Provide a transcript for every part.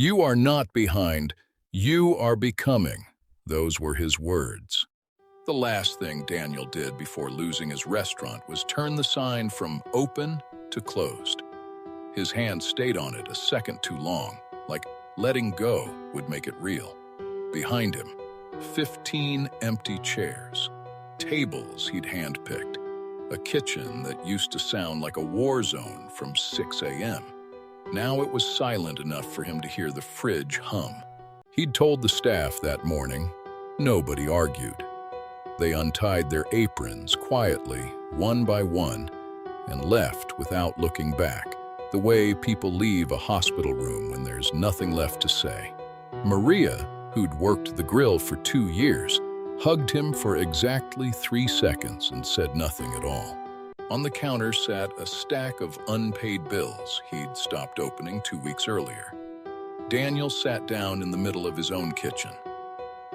You are not behind, you are becoming. Those were his words. The last thing Daniel did before losing his restaurant was turn the sign from open to closed. His hand stayed on it a second too long, like letting go would make it real. Behind him, 15 empty chairs, tables he'd handpicked, a kitchen that used to sound like a war zone from 6 a.m. Now it was silent enough for him to hear the fridge hum. He'd told the staff that morning. Nobody argued. They untied their aprons quietly, one by one, and left without looking back, the way people leave a hospital room when there's nothing left to say. Maria, who'd worked the grill for 2 years, hugged him for exactly 3 seconds and said nothing at all. On the counter sat a stack of unpaid bills he'd stopped opening 2 weeks earlier. Daniel sat down in the middle of his own kitchen,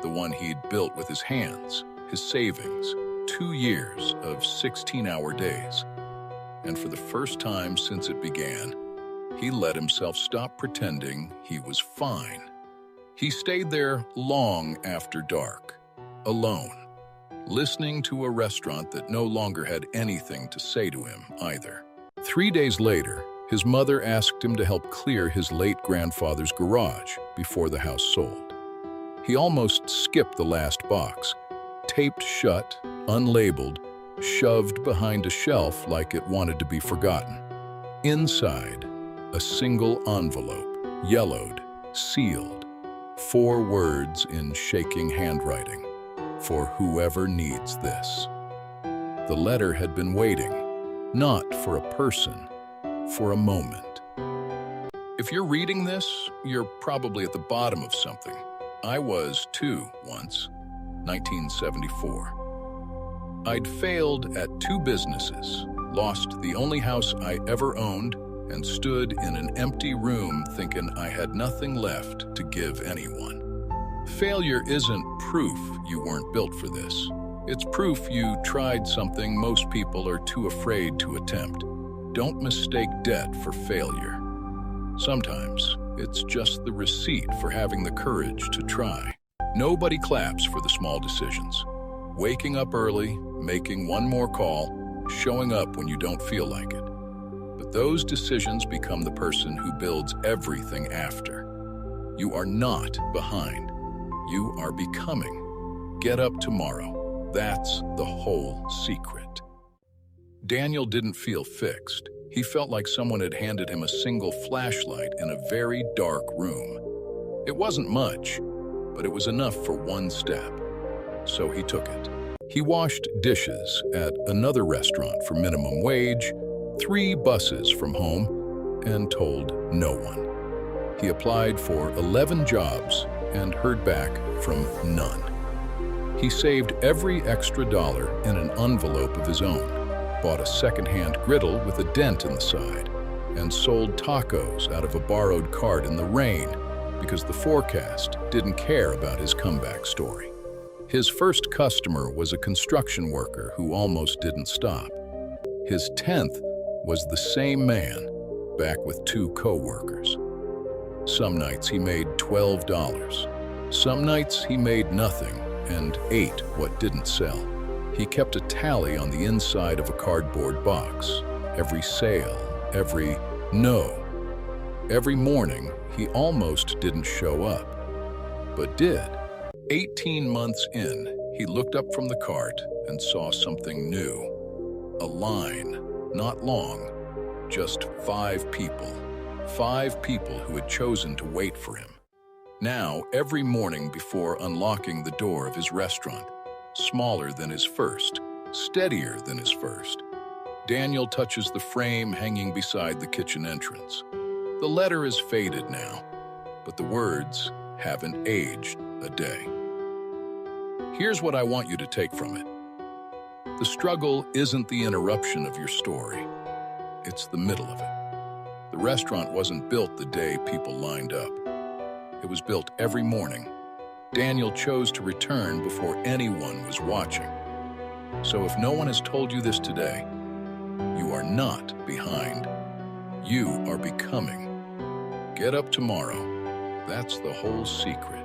the one he'd built with his hands, his savings, 2 years of 16-hour days. And for the first time since it began, he let himself stop pretending he was fine. He stayed there long after dark, alone, listening to a restaurant that no longer had anything to say to him either. 3 days later, his mother asked him to help clear his late grandfather's garage before the house sold. He almost skipped the last box, taped shut, unlabeled, shoved behind a shelf like it wanted to be forgotten. Inside, a single envelope, yellowed, sealed, 4 words in shaking handwriting: "For whoever needs this." The letter had been waiting, not for a person, for a moment. If you're reading this, you're probably at the bottom of something. I was too once, 1974. I'd failed at 2 businesses, lost the only house I ever owned, and stood in an empty room thinking I had nothing left to give anyone. Failure isn't proof you weren't built for this. It's proof you tried something most people are too afraid to attempt. Don't mistake debt for failure. Sometimes it's just the receipt for having the courage to try. Nobody claps for the small decisions. Waking up early, making one more call, showing up when you don't feel like it. But those decisions become the person who builds everything after. You are not behind. You are becoming. Get up tomorrow. That's the whole secret. Daniel didn't feel fixed. He felt like someone had handed him a single flashlight in a very dark room. It wasn't much, but it was enough for one step. So he took it. He washed dishes at another restaurant for minimum wage, 3 buses from home, and told no one. He applied for 11 jobs and heard back from none. He saved every extra dollar in an envelope of his own, bought a second-hand griddle with a dent in the side, and sold tacos out of a borrowed cart in the rain because the forecast didn't care about his comeback story. His first customer was a construction worker who almost didn't stop. His 10th was the same man, back with 2 co-workers. Some nights he made $12. Some nights he made nothing and ate what didn't sell. He kept a tally on the inside of a cardboard box. Every sale, every no. Every morning, he almost didn't show up, but did. 18 months in, he looked up from the cart and saw something new. A line, not long, just 5 people. 5 people who had chosen to wait for him. Now, every morning before unlocking the door of his restaurant, smaller than his first, steadier than his first, Daniel touches the frame hanging beside the kitchen entrance. The letter is faded now, but the words haven't aged a day. Here's what I want you to take from it. The struggle isn't the interruption of your story. It's the middle of it. The restaurant wasn't built the day people lined up. It was built every morning. Daniel chose to return before anyone was watching. So if no one has told you this today, you are not behind. You are becoming. Get up tomorrow. That's the whole secret.